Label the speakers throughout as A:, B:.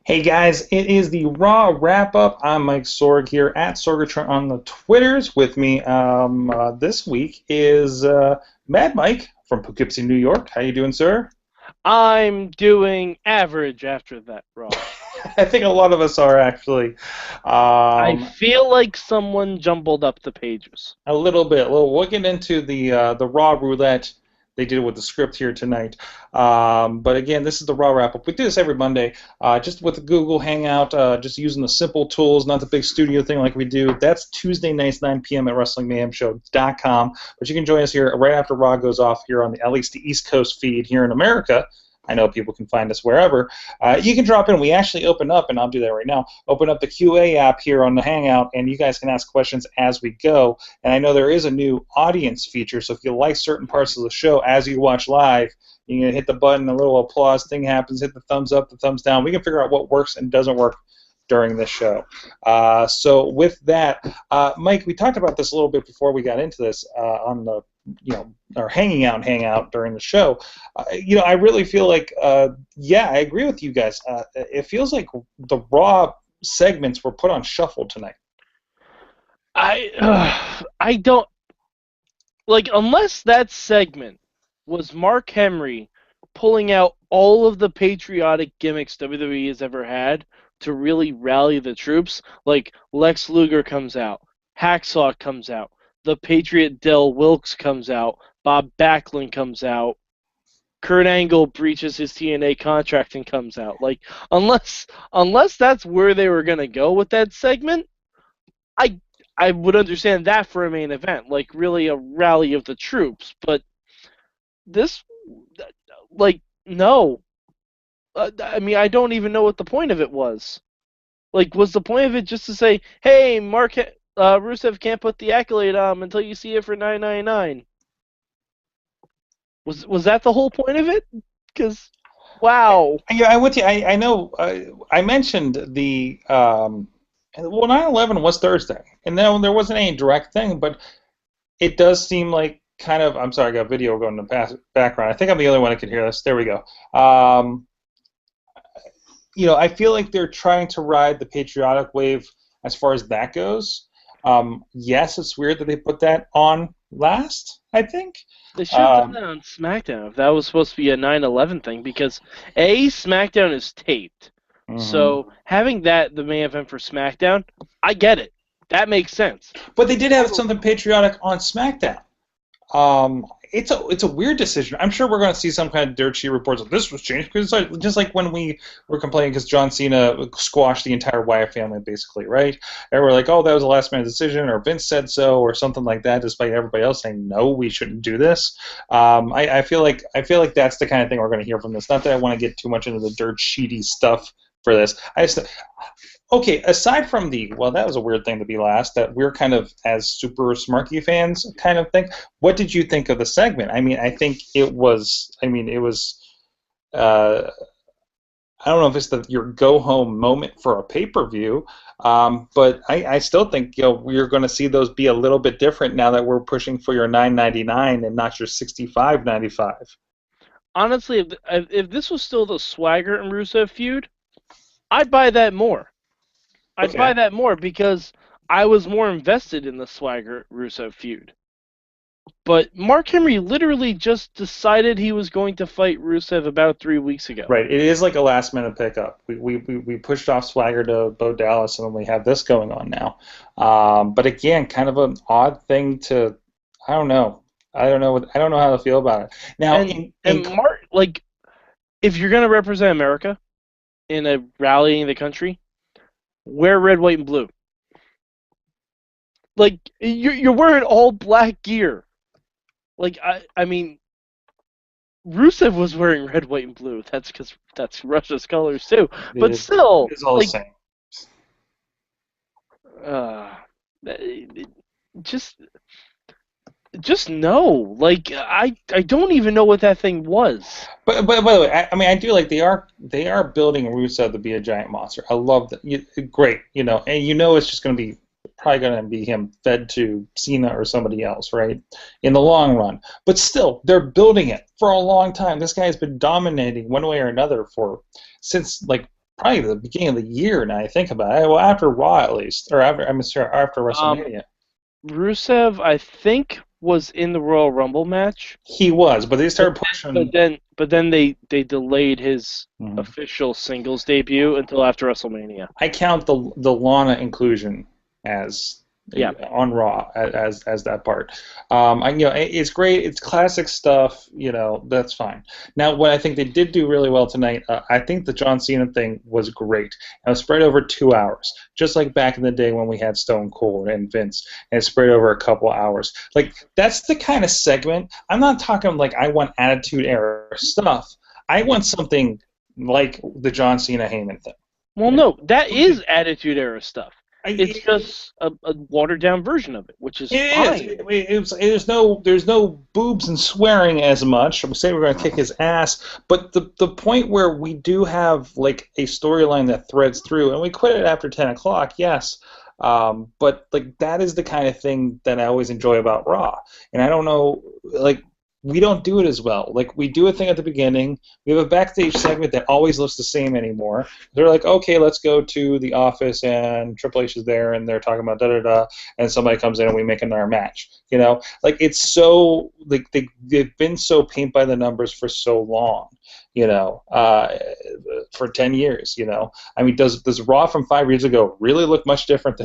A: Hey guys, it is the Raw Wrap Up. I'm Mike Sorg here at Sorgatron on the Twitters. With me this week is Mad Mike from Poughkeepsie, New York. How you doing, sir?
B: I'm doing average after that, Raw.
A: I think a lot of us are actually.
B: I
A: Um,
B: feel like someone jumbled up the pages.
A: a little bit. Well, we'll get into the Raw Roulette. They did it with the script here tonight. But again, this is the Raw Wrap Up. We do this every Monday, just with the Google Hangout, just using the simple tools, not the big studio thing like we do. That's Tuesday nights, 9 p.m. at WrestlingMayhemShow.com. But you can join us here right after Raw goes off here on at least the East Coast feed here in America. I know people can find us wherever. You can drop in. We actually open up, and I'll do that right now, open up the QA app here on the Hangout, and you guys can ask questions as we go. And I know there is a new audience feature, so if you like certain parts of the show as you watch live, you can hit the button, a little applause thing happens, hit the thumbs up, the thumbs down. We can figure out what works and doesn't work during this show. So with that, Mike, we talked about this a little bit before we got into this on the our hangout during the show. I really feel like, yeah, I agree with you guys. It feels like the Raw segments were put on shuffle tonight.
B: I don't like unless that segment was Mark Henry pulling out all of the patriotic gimmicks WWE has ever had to really rally the troops. Like Lex Luger comes out, Hacksaw comes out, the Patriot Del Wilkes comes out, Bob Backlund comes out, Kurt Angle breaches his TNA contract and comes out. Like unless that's where they were gonna go with that segment, I I would understand that for a main event, like really a rally of the troops. But this, like, no. I mean, I don't even know what the point of it was. Like, was the point of it just to say, hey, Rusev can't put the accolade on until you see it for $9.99? Was that the whole point of it? Because, wow.
A: Yeah, I'm with you. I know. I mentioned the well, 9/11 was Thursday, and then there wasn't any direct thing, but it does seem like kind of. I'm sorry, I got video going in the background. I think I'm the only one that could hear this. There we go. I feel like they're trying to ride the patriotic wave as far as that goes. Yes, it's weird that they put that on last, I think.
B: They should have done that on SmackDown if that was supposed to be a 9/11 thing, because SmackDown is taped. So having that the main event for SmackDown, I get it. That makes sense.
A: But they did have something patriotic on SmackDown. It's a weird decision. I'm sure we're going to see some kind of dirt sheet reports of this was changed, because it's just like when we were complaining because John Cena squashed the entire Wyatt family, basically, right? And we're like, oh, that was a last minute decision, or Vince said so, or something like that, despite everybody else saying no, we shouldn't do this. I feel like that's the kind of thing we're going to hear from this. Not that I want to get too much into the dirt sheety stuff for this. Okay, aside from well, that was a weird thing to be last, that we're kind of, as super Smarky fans kind of thing, what did you think of the segment? I mean, I think it was, I don't know if it's your go-home moment for a pay-per-view, but I still think we're going to see those be a little bit different now that we're pushing for your $9.99 and not your $65.95.
B: Honestly, if this was still the Swagger and Rusev feud, I'd buy that more. I'd buy that more because I was more invested in the Swagger-Rusev feud. But Mark Henry literally just decided he was going to fight Rusev about 3 weeks ago.
A: Right. It is like a last-minute pickup. We pushed off Swagger to Bo Dallas, and then we have this going on now. But again, kind of an odd thing to. I don't know. I don't know how to feel about it now.
B: And Mark, like, if you're going to represent America in a rallying the country, wear red, white, and blue. Like, you're wearing all black gear. Like, I mean, Rusev was wearing red, white, and blue. That's because that's Russia's colors too. But still,
A: it's all
B: like,
A: the
B: same. Just no. Like, I don't even know what that thing was.
A: But by the way, I mean, I do like they are building Rusev to be a giant monster. I love that. Great, and it's just going to be probably going to be him fed to Cena or somebody else, right? In the long run. But still, they're building it for a long time. This guy has been dominating one way or another since like probably the beginning of the year. Now I think about it. Well, after Raw at least, or after WrestleMania.
B: Rusev, I think, was in the Royal Rumble match.
A: He was, but they started pushing.
B: But then they delayed his
A: Mhm.
B: official singles debut until after WrestleMania.
A: I count the Lana inclusion as on Raw as that part. It's great. It's classic stuff. That's fine. Now, what I think they did do really well tonight, I think the John Cena thing was great. It was spread over 2 hours, just like back in the day when we had Stone Cold and Vince, and it spread over a couple hours. Like, that's the kind of segment. I'm not talking like I want Attitude Era stuff. I want something like the John Cena Heyman thing.
B: Well, no, that is Attitude Era stuff. It's just a watered down version of it, which is fine.
A: There's no boobs and swearing as much. I'm saying we're going to kick his ass, but the point where we do have like a storyline that threads through, and we quit it after 10 o'clock, yes. But like that is the kind of thing that I always enjoy about Raw, and I don't know, like. We don't do it as well. Like, we do a thing at the beginning. We have a backstage segment that always looks the same anymore. They're like, okay, let's go to the office, and Triple H is there, and they're talking about da-da-da, and somebody comes in, and we make another match. Like, it's so, like, they've been so paint by the numbers for so long, for 10 years, I mean, does Raw from 5 years ago really look much different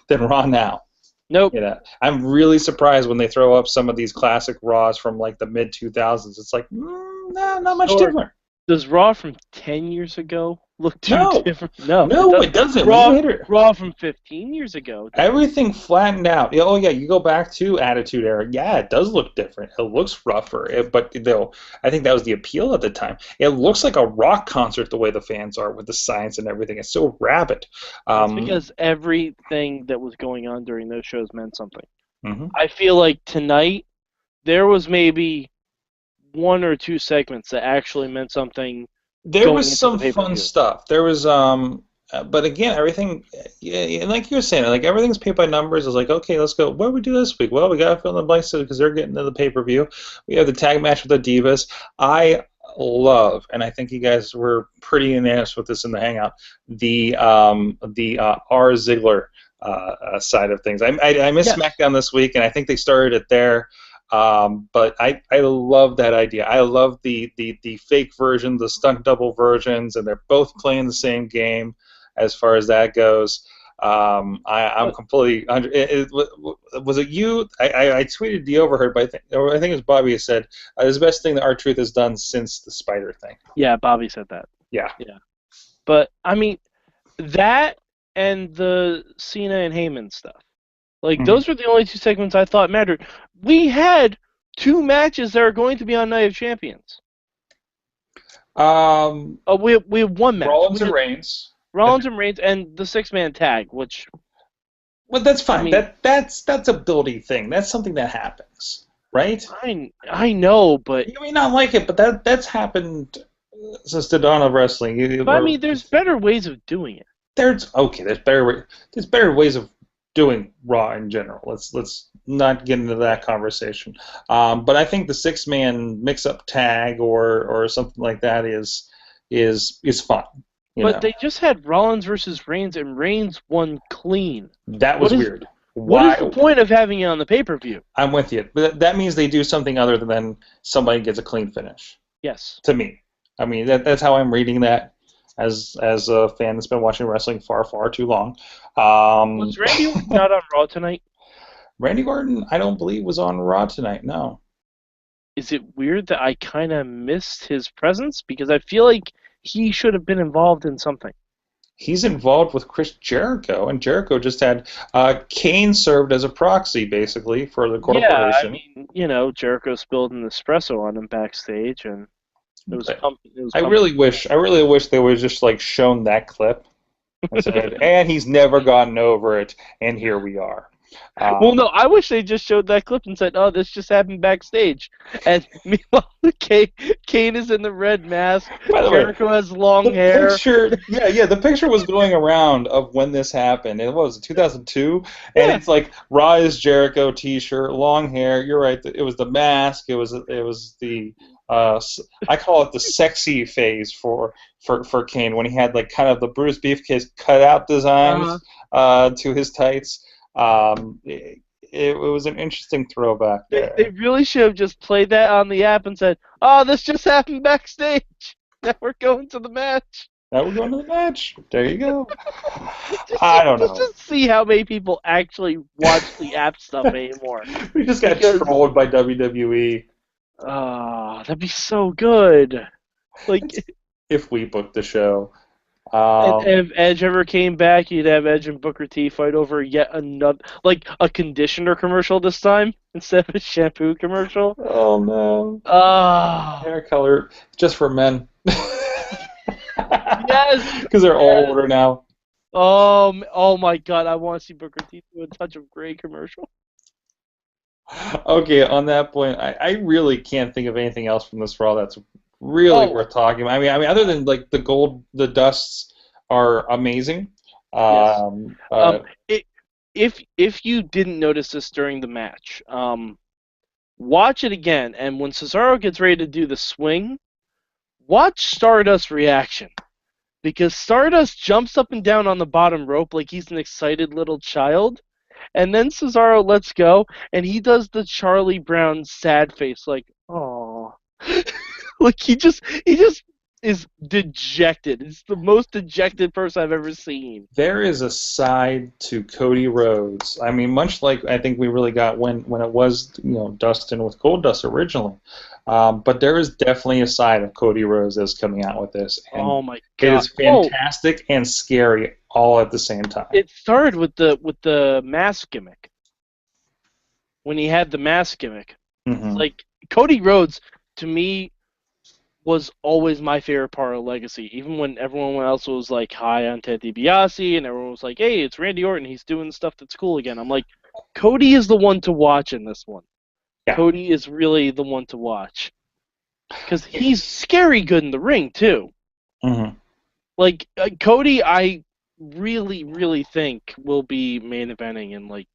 A: than Raw now?
B: Nope.
A: I'm really surprised when they throw up some of these classic Raws from like the mid 2000s. It's like, no, not much different.
B: Does Raw from 10 years ago look too different? No,
A: it doesn't.
B: Raw from 15 years ago.
A: Everything flattened out. Oh yeah, you go back to Attitude Era. Yeah, it does look different. It looks rougher. But I think that was the appeal at the time. It looks like a rock concert the way the fans are with the signs and everything. It's so rabid.
B: It's because everything that was going on during those shows meant something.
A: Mm-hmm.
B: I feel like tonight there was maybe 1 or 2 segments that actually meant something.
A: There was some fun stuff. There was, but again, everything, like you were saying, like everything's paid by numbers. It's like, okay, let's go. What do we do this week? Well, we got to fill in the blanks because they're getting to the pay-per-view. We have the tag match with the Divas. I love, and I think you guys were pretty unanimous with this in the Hangout, the R. Ziggler side of things. I missed SmackDown this week, and I think they started it there. But I love that idea. I love the fake version, the stunt double versions, and they're both playing the same game as far as that goes. I'm completely under. Was it you? I tweeted the overheard, but I think it was Bobby who said it's the best thing that R-Truth has done since the Spider thing.
B: Yeah, Bobby said that.
A: Yeah.
B: But I mean, that and the Cena and Heyman stuff. Like, those were the only 2 segments I thought mattered. We had 2 matches that are going to be on Night of Champions. We have 1 match.
A: Rollins and Reigns.
B: Rollins and Reigns, and the 6-man tag, which...
A: Well, that's fine. That's a building thing. That's something that happens, right?
B: I know, but...
A: You may not like it, but that's happened since the dawn of wrestling.
B: But I mean, there's better ways of doing it.
A: There's better ways of doing Raw in general. Let's not get into that conversation. But I think the 6-man mix-up tag or something like that is fun.
B: But they just had Rollins versus Reigns, and Reigns won clean.
A: That was weird.
B: What is the point of having it on the pay-per-view?
A: I'm with you. But that means they do something other than somebody gets a clean finish.
B: Yes.
A: To me. I mean, that's how I'm reading that. As a fan that's been watching wrestling far, far too long.
B: Was Randy Orton not on Raw tonight?
A: Randy Orton, I don't believe, was on Raw tonight, no.
B: Is it weird that I kind of missed his presence? Because I feel like he should have been involved in something.
A: He's involved with Chris Jericho, and Jericho just had Kane served as a proxy, basically, for the corporation.
B: Yeah, I mean, Jericho spilled an espresso on him backstage, and...
A: I really wish they would just like shown that clip and said, and he's never gotten over it, and here we are.
B: Well, no, I wish they just showed that clip and said, "Oh, this just happened backstage." And meanwhile, Kane is in the red mask. Jericho has long hair.
A: The picture was going around of when this happened. It was 2002, and it's like Raw is Jericho T-shirt, long hair. You're right. It was the mask. It was the I call it the sexy phase for Kane, when he had like kind of the Bruce Beefcake cutout designs to his tights. It was an interesting throwback there.
B: They really should have just played that on the app and said, "Oh, this just happened backstage. Now we're going to the match."
A: Now we're going to the match. There you go. I don't know.
B: Just see how many people actually watch the app stuff anymore.
A: We just got trolled by WWE.
B: That'd be so good. Like,
A: if we booked the show.
B: And if Edge ever came back, you'd have Edge and Booker T fight over yet another, like a conditioner commercial this time instead of a shampoo commercial.
A: Oh no! Hair color just for men.
B: Yes,
A: because they're all older now.
B: Oh my God! I want to see Booker T do a touch of gray commercial.
A: Okay, on that point, I really can't think of anything else from this Raw that's really worth talking about. I mean, other than like the dusts are amazing.
B: If you didn't notice this during the match, watch it again, and when Cesaro gets ready to do the swing, watch Stardust's reaction, because Stardust jumps up and down on the bottom rope like he's an excited little child, and then Cesaro lets go, and he does the Charlie Brown sad face, like, "Aww." Like he just is dejected. It's the most dejected person I've ever seen.
A: There is a side to Cody Rhodes. I mean, much like I think we really got when it was Dustin with Goldust originally. But there is definitely a side of Cody Rhodes that's coming out with this. And
B: oh my God!
A: It is fantastic and scary all at the same time.
B: It started with the mask gimmick. When he had the mask gimmick, like Cody Rhodes, to me, was always my favorite part of Legacy. Even when everyone else was like high on Ted DiBiase and everyone was like, "Hey, it's Randy Orton. He's doing stuff that's cool again." I'm like, Cody is the one to watch in this one. Yeah. Cody is really the one to watch because he's scary good in the ring too. Like Cody, I really think will be main eventing in like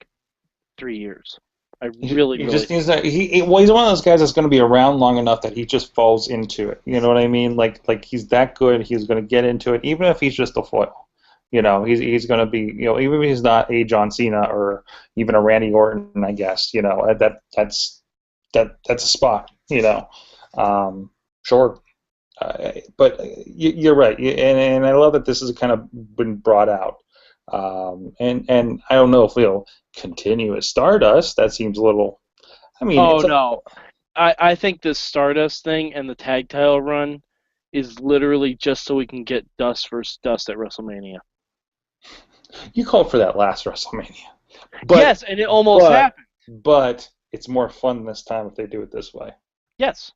B: 3 years. I really
A: just needs that. He's one of those guys that's going to be around long enough that he just falls into it. You know what I mean? Like he's that good. He's going to get into it, even if he's just a foil. He's going to be. Even if he's not a John Cena or even a Randy Orton, I guess. That's a spot. Sure. But you're right, and I love that this has kind of been brought out. And I don't know if we'll continue as Stardust. That seems a little. I mean.
B: No. I think this Stardust thing and the tag title run is literally just so we can get Dust versus Dust at WrestleMania.
A: You called for that last WrestleMania.
B: Yes, and it almost happened.
A: But it's more fun this time if they do it this way.
B: Yes.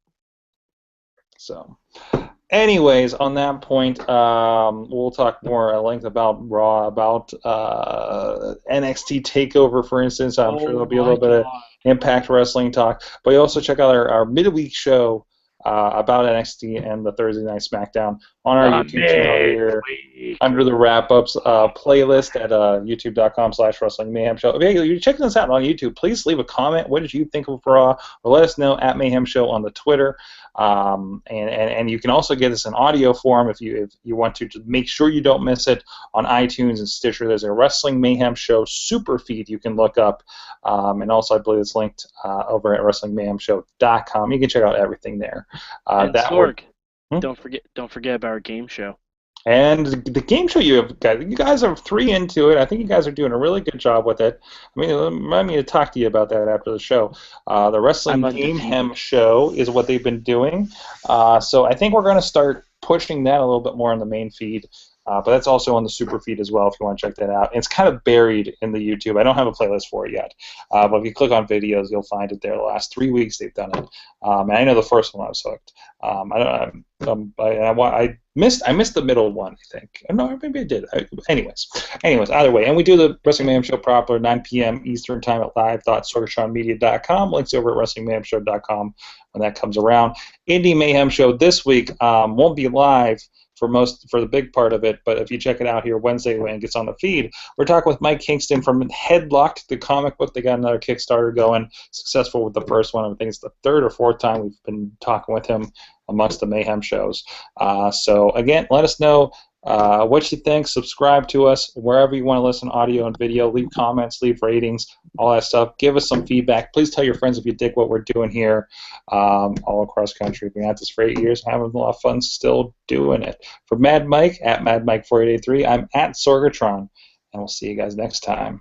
A: So. Anyways, on that point, we'll talk more at length about Raw, about NXT TakeOver, for instance. I'm sure there'll be a little bit of Impact Wrestling talk. But you also check out our midweek show about NXT and the Thursday Night SmackDown on our YouTube channel here under the wrap-ups playlist at youtube.com/Wrestling Mayhem Show. If you're checking us out on YouTube, please leave a comment. What did you think of Raw? Or let us know at Mayhem Show on the Twitter. And you can also get us in audio form if you want to make sure you don't miss it on iTunes and Stitcher. There's a Wrestling Mayhem Show super feed you can look up, and also I believe it's linked over at WrestlingMayhemShow.com. You can check out everything there.
B: And Sorg, don't forget about our game show.
A: And the game show you guys are 3 into it. I think you guys are doing a really good job with it. I mean, remind me to talk to you about that after the show. The Wrestling Mayhem Show is what they've been doing. So I think we're going to start pushing that a little bit more on the main feed. But that's also on the super feed as well if you want to check that out. And it's kind of buried in the YouTube. I don't have a playlist for it yet. But if you click on videos, you'll find it there. The last 3 weeks they've done it. And I know the first one I was hooked. I missed the middle one, I think. No, maybe I did. Anyways, either way. And we do the Wrestling Mayhem Show proper 9 p.m. Eastern Time at live.sorgatronmedia.com. Links over at WrestlingMayhemShow.com when that comes around. Indie Mayhem Show this week won't be live for the big part of it. But if you check it out here Wednesday when it gets on the feed, we're talking with Mike Kingston from Headlocked, the comic book. They got another Kickstarter going, successful with the first one. I think it's the third or fourth time we've been talking with him amongst the Mayhem shows. So again, let us know what you think. Subscribe to us wherever you want to listen, audio and video. Leave comments, leave ratings, all that stuff. Give us some feedback. Please tell your friends if you dig what we're doing here all across the country. We've been at this for 8 years and having a lot of fun still doing it. For Mad Mike, at Mad Mike 4883, I'm at Sorgatron, and we'll see you guys next time.